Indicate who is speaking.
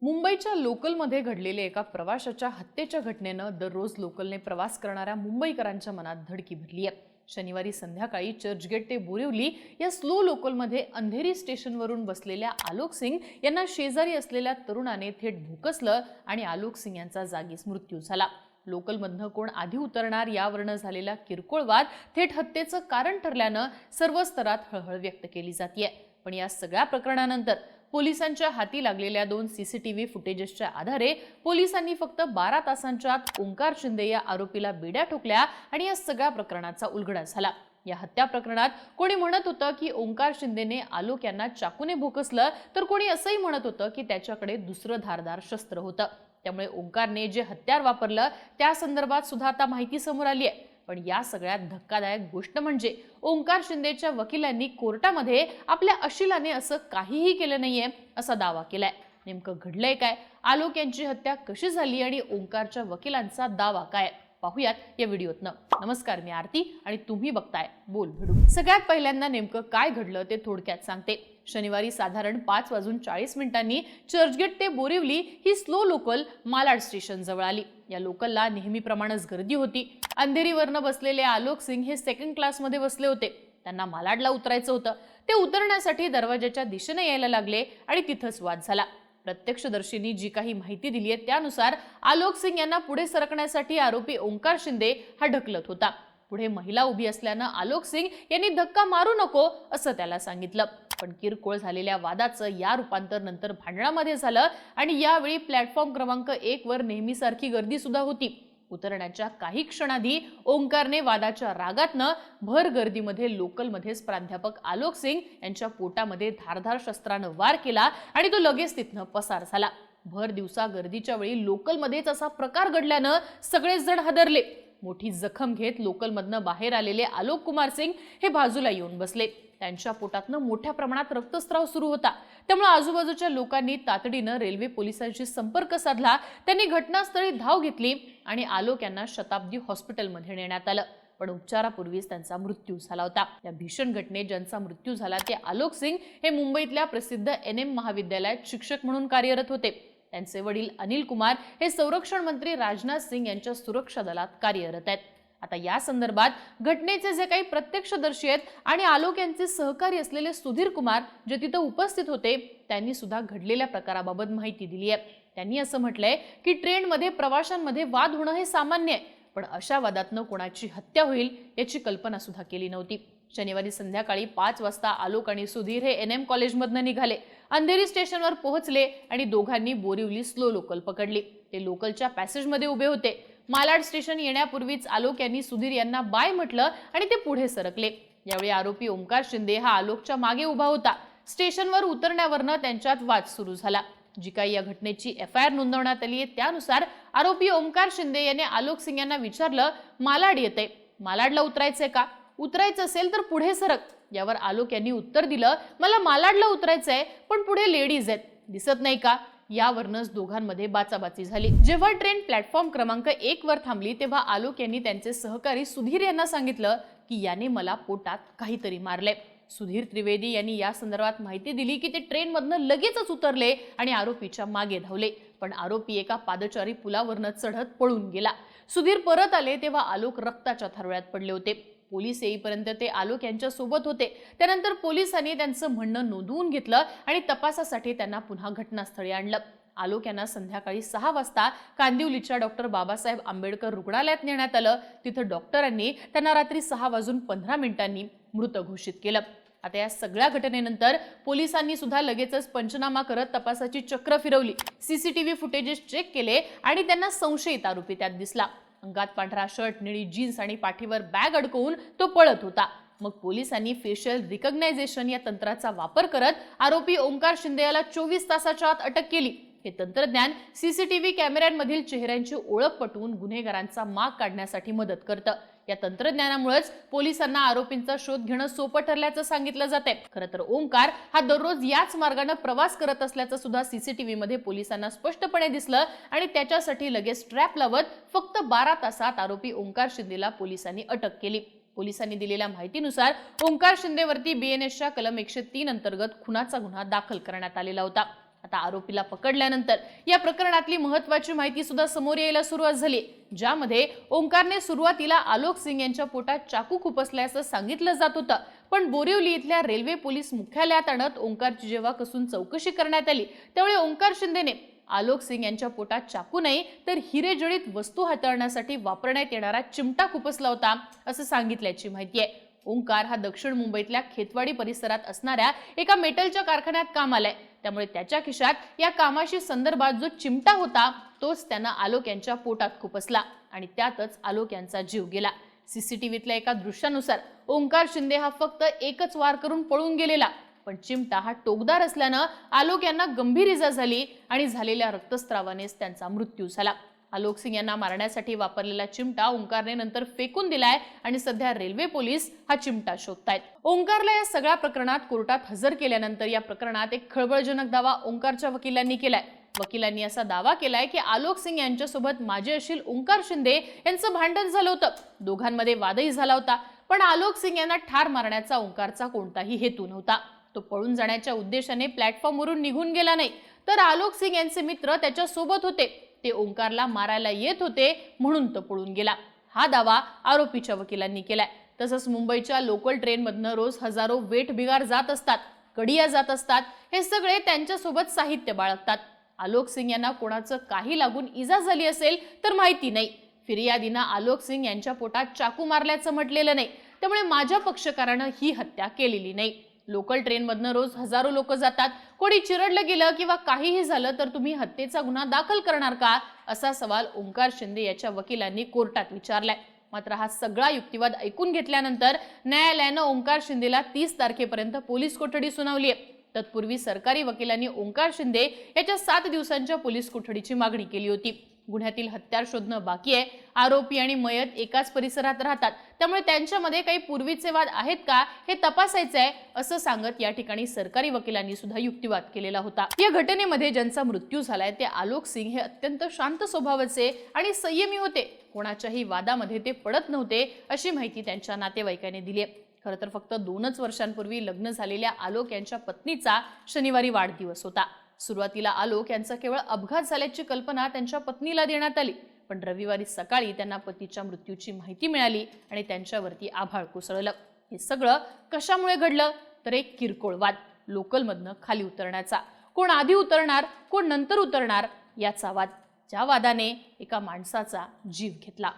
Speaker 1: मुंबईच्या लोकलमध्ये घडलेल्या एका प्रवाशाच्या हत्येच्या घटनेनं दररोज लोकलने प्रवास करणाऱ्या मुंबईकरांच्या मनात धडकी भरली आहे। शनिवारी संध्याकाळी चर्चगेट ते बोरिवली या स्लो लोकलमध्ये अंधेरी स्टेशनवरून बसलेल्या आलोक सिंग यांना शेजारी असलेल्या तरुणाने थेट भोकसलं आणि आलोक सिंग यांचा जागीच मृत्यू झाला। लोकलमधनं कोण आधी उतरणार यावरनं झालेला किरकोळ वाद थेट हत्येचं कारण ठरल्यानं सर्व स्तरात हळहळ व्यक्त केली जाते। पण या सगळ्या प्रकरणानंतर पोलिसांच्या हाती लागलेल्या 2 सीसीटीव्ही फुटेजेसच्या आधारे पोलिसांनी फक्त 12 तासांच्या आत ओंकार शिंदे या आरोपीला बेड्या ठोकल्या आणि या सगळ्या प्रकरणाचा उलगडा झाला। या हत्या प्रकरणात कोणी म्हणत होतं की ओंकार शिंदेने आलोक यांना चाकूने भोकसलं, तर कोणी असंही म्हणत होतं की त्याच्याकडे दुसरं धारदार शस्त्र होतं। त्यामुळे ओंकारने जे हत्यार वापरलं त्या संदर्भात सुद्धा आता माहिती समोर आली आहे। पण या सगळ्यात धक्कादायक गोष्ट म्हणजे ओंकार शिंदेच्या वकिलांनी कोर्टामध्ये आपल्या अशिलाने असं काहीही केलं नाहीये असा दावा केलाय। नेमकं घडलंय काय, आलोक यांची हत्या कशी झाली आणि ओंकारच्या वकिलांचा दावा काय, पाहूयात या व्हिडिओतनं। नमस्कार, मी आरती आणि तुम्ही बघताय बोल भिडू। सगळ्यात पहिल्यांदा नेमकं काय घडलं ते थोडक्यात सांगते। शनिवारी साधारण 5:40 चर्चगेट ते बोरिवली ही स्लो लोकल मालाड स्टेशन जवळ आली। या लोकलला नेहमीप्रमाणेच गर्दी होती। अंधेरीवरनं बसलेले आलोक सिंग हे सेकंड क्लासमध्ये बसले होते। त्यांना मालाडला उतरायचं होतं। ते उतरण्यासाठी दरवाजाच्या दिशेने यायला लागले आणि तिथंच वाद झाला। प्रत्यक्षदर्शींनी जी काही माहिती दिली आहे त्यानुसार आलोक सिंग यांना पुढे सरकण्यासाठी आरोपी ओंकार शिंदे हा ढकलत होता। पुढे महिला उभी असल्यानं आलोक सिंग यांनी धक्का मारू नको असं त्याला सांगितलं। पण किरकोळ झालेल्या वादाचं या रूपांतर नंतर भांडणामध्ये झालं आणि यावेळी प्लॅटफॉर्म क्रमांक 1 वर नेहमीसारखी गर्दी सुद्धा होती। उतरण्याच्या काही क्षणाधी ओंकारने वादाच्या रागातनं भर गर्दीमध्ये लोकलमध्येच प्राध्यापक आलोक सिंग यांच्या पोटामध्ये धारधार शस्त्रानं वार केला आणि तो लगेच तिथनं पसार झाला। भर दिवसा गर्दीच्या वेळी लोकलमध्येच असा प्रकार घडल्यानं सगळेच जण हादरले। मोठी जखम घेत लोकलमधनं बाहेर आलेले आलोक कुमार सिंग हे बाजूला येऊन बसले। त्यांच्या पोटातनं मोठ्या प्रमाणात रक्तस्राव सुरू होता। त्यामुळे आजूबाजूच्या लोकांनी तातडीनं रेल्वे पोलिसांशी संपर्क साधला। त्यांनी घटनास्थळी धाव घेतली आणि आलोक यांना शताब्दी हॉस्पिटलमध्ये नेण्यात आलं। पण उपचारापूर्वीच त्यांचा मृत्यू झाला होता। या भीषण घटनेत ज्यांचा मृत्यू झाला ते आलोक सिंग हे मुंबईतल्या प्रसिद्ध NM महाविद्यालयात शिक्षक म्हणून कार्यरत होते। त्यांचे वडील अनिल कुमार हे संरक्षण मंत्री राजनाथ सिंग यांच्या सुरक्षा दलात कार्यरत आहेत। आता या संदर्भात घटनेचे जे काही प्रत्यक्षदर्शी आहेत आणि आलोक यांचे सहकारी असलेले सुधीर कुमार जे तिथे उपस्थित होते त्यांनी सुद्धा घडलेल्या प्रकाराबाबत माहिती दिली आहे। त्यांनी असं म्हटलंय की ट्रेनमध्ये प्रवाशांमध्ये वाद होणं हे सामान्य आहे, पण अशा वादातनं कोणाची हत्या होईल याची कल्पना सुद्धा केली नव्हती। शनिवारी संध्याकाळी 5 वाजता आलोक आणि सुधीर हे NM कॉलेजमधनं निघाले। अंधेरी स्टेशनवर पोहोचले आणि दोघांनी बोरिवली स्लो लोकल पकडली। ते लोकलच्या पॅसेजमध्ये उभे होते। मालाड स्टेशन येण्यापूर्वीच आलोक यांनी सुधीर यांना बाय म्हटलं आणि ते पुढे सरकले। यावेळी आरोपी ओंकार शिंदे हा आलोकच्या मागे उभा होता। स्टेशनवर उतरण्यावरनं त्यांच्यात वाद सुरू झाला। जी काही या घटनेची FIR नोंदवण्यात आली आहे त्यानुसार आरोपी ओंकार शिंदे याने आलोक सिंग यांना विचारलं, मालाड येते, मालाडला उतरायचंय का? उतरायचं असेल तर पुढे सरक। यावर आलोक यांनी उत्तर दिलं, मला मालाडला उतरायचंय पण पुढे लेडीज आहेत, दिसत नाही का? यावरनच दोघांमध्ये बाचाबाची झाली। जेव्हा ट्रेन प्लॅटफॉर्म क्रमांक 1 वर थांबली तेव्हा आलोक यांनी त्यांचे सहकारी सुधीर यांना सांगितलं की याने मला पोटात काहीतरी मारले। सुधीर त्रिवेदी यांनी या संदर्भात माहिती दिली की ते ट्रेनमधनं लगेचच उतरले आणि आरोपीच्या मागे धावले, पण आरोपी एका पादचारी पुलावरनं चढत पळून गेला। सुधीर परत आले तेव्हा आलोक रक्ताच्या थारोळ्यात पडले होते। पोलीस येईपर्यंत ते आलोक यांच्या सोबत होते। त्यानंतर पोलिसांनी त्यांचं म्हणणं नोंदवून घेतलं आणि तपासासाठी त्यांना पुन्हा घटनास्थळी आणलं। आलोक यांना संध्याकाळी 6 वाजता कांदिवलीच्या डॉक्टर बाबासाहेब आंबेडकर रुग्णालयात नेण्यात आलं। तिथं डॉक्टरांनी त्यांना रात्री 6:15 मृत घोषित केलं। आता या सगळ्या घटनेनंतर पोलिसांनी सुद्धा लगेचच पंचनामा करत तपासाची चक्र फिरवली। सीसीटीव्ही फुटेजेस चेक केले आणि त्यांना संशयित आरोपी त्यात दिसला। अंगात पांढरा शर्ट, निळी जीन्स आणि पाठीवर बॅग अडकवून तो पळत होता। मग पोलिसांनी फेशियल रिकग्नायझेशन या तंत्राचा वापर करत आरोपी ओंकार शिंदे याला 24 तासाच्या आत अटक केली। हे तंत्रज्ञान सीसीटीव्ही कॅमेऱ्यांमधील चेहऱ्यांची ओळख पटवून गुन्हेगारांचा माग काढण्यासाठी मदत करतं। या तंत्रज्ञानामुळेच पोलिसांना आरोपींचा शोध घेणं सोपं ठरल्याचं सांगितलं जातंय। खरं तर ओंकार हा दररोज याच मार्गाने प्रवास करत असल्याचं सुद्धा सीसीटीव्ही मध्ये पोलिसांना स्पष्टपणे दिसलं आणि त्याच्यासाठी लगेच ट्रॅप लावत फक्त 12 तासात आरोपी ओंकार शिंदेला पोलिसांनी अटक केली। पोलिसांनी दिलेल्या माहितीनुसार ओंकार शिंदेवरती BNSच्या कलम 103 अंतर्गत खुनाचा गुन्हा दाखल करण्यात आलेला होता। आता आरोपीला पकडल्यानंतर या प्रकरणातली महत्त्वाची माहिती सुद्धा समोर यायला सुरुवात झाली, ज्यामध्ये ओंकारने सुरुवातीला आलोक सिंग यांच्या पोटात चाकू खुपसल्याचं सांगितलं जात होतं. पण बोरिवली इथल्या रेल्वे पोलीस मुख्यालयात आणत ओंकारची जेव्हा कसून चौकशी करण्यात आली, त्यावेळी ओंकार शिंदेने आलोक सिंग यांच्या पोटात चाकू नाही तर हिरेजडित वस्तू हाताळण्यासाठी वापरण्यात येणारा चिमटा खुपसला होता असं सांगितल्याची माहिती आहे. ओंकार हा दक्षिण मुंबईतल्या खेतवाडी परिसरात असणाऱ्या एका मेटलच्या कारखान्यात काम आलाय, त्यामुळे त्याच्या खिशात या कामाशी संदर्भात जो चिमटा होता तोच त्यानं आलोक यांच्या पोटात खुपसला आणि त्यातच आलोक यांचा जीव गेला. सीसीटीव्हीतल्या एका दृश्यानुसार ओंकार शिंदे हा फक्त एकच वार करून पळून गेलेला, पण चिमटा हा टोकदार असल्यानं आलोक यांना गंभीर इजा झाली आणि झालेल्या रक्तस्रावानेच त्यांचा मृत्यू झाला. आलोक सिंग यांना मारण्यासाठी वापरलेला चिमटा ओंकारने नंतर फेकून दिलाय आणि सध्या रेल्वे पोलीस हा चिमटा शोधतायत. ओंकारला या सगळ्या प्रकरणात कोर्टात हजर केल्यानंतर या प्रकरणात एक खळबळजनक दावा ओंकारच्या वकिलांनी केलाय. वकिलांनी असा दावा केलाय की आलोक सिंग यांच्यासोबत माजी अशील ओंकार शिंदे यांचं भांडण झालं होतं. दोघांमध्ये वादही झाला होता, पण आलोक सिंग यांना ठार मारण्याचा ओंकारचा कोणताही हेतू नव्हता. तो पळून जाण्याच्या उद्देशाने प्लॅटफॉर्मवरून निघून गेला नाही, तर आलोक सिंग यांचे मित्र त्याच्या सोबत होते. ते ओंकारला मारायला येत होते म्हणून तो पळून गेला, हा दावा आरोपीच्या वकिलांनी केलाय. तसंच मुंबईच्या लोकल ट्रेनमधनं रोज हजारो वेठ बिगार जात असतात, कडिया जात असतात. हे सगळे त्यांच्यासोबत साहित्य बाळगतात. आलोक सिंग यांना कोणाचं काही लागून इजा झाली असेल तर माहिती नाही. फिर्यादीनं आलोक सिंग यांच्या पोटात चाकू मारल्याचं म्हटलेलं नाही, त्यामुळे माझ्या पक्षकारानं ही हत्या केलेली नाही. लोकल ट्रेनमधनं रोज हजारो लोक जातात, कोणी चिरडलं गेलं किंवा काहीही झालं तर तुम्ही हत्येचा गुन्हा दाखल करणार का, असा सवाल ओंकार शिंदे याच्या वकिलांनी कोर्टात विचारलाय. मात्र हा सगळा युक्तिवाद ऐकून घेतल्यानंतर न्यायालयानं ओंकार शिंदेला 30 तारखेपर्यंत पोलीस कोठडी सुनावली आहे. तत्पूर्वी सरकारी वकिलांनी ओंकार शिंदे याच्या 7 दिवसांच्या पोलीस कोठडीची मागणी केली होती. गुन्ह्यातील हत्यार शोधणं बाकी आहे. आरोपी आणि मयत एकाच परिसरात राहतात, त्यामुळे त्यांच्यामध्ये काही पूर्वीचे वाद आहेत का हे तपासायचं आहे, असं सांगत या ठिकाणी सरकारी वकिलांनी सुद्धा युक्तिवाद केलेला होता. या घटनेमध्ये ज्यांचा मृत्यू झालाय ते आलोक सिंग हे अत्यंत शांत स्वभावाचे आणि संयमी होते. कोणाच्याही वादामध्ये ते पडत नव्हते, अशी माहिती त्यांच्या नातेवाईकांनी दिली आहे. खरं तर फक्त 2च वर्षांपूर्वी लग्न झालेल्या आलोक यांच्या पत्नीचा शनिवारी वाढदिवस होता. सुरुवातीला आलोक यांचा केवळ अपघात झाल्याची कल्पना त्यांच्या पत्नीला देण्यात आली, पण रविवारी सकाळी त्यांना पतीच्या मृत्यूची माहिती मिळाली आणि त्यांच्यावरती आभाळ कोसळलं. हे सगळं कशामुळे घडलं तर एक किरकोळ वाद, लोकलमधनं खाली उतरण्याचा. कोण आधी उतरणार कोण नंतर उतरणार याचा वाद, ज्या वादाने एका माणसाचा जीव घेतला.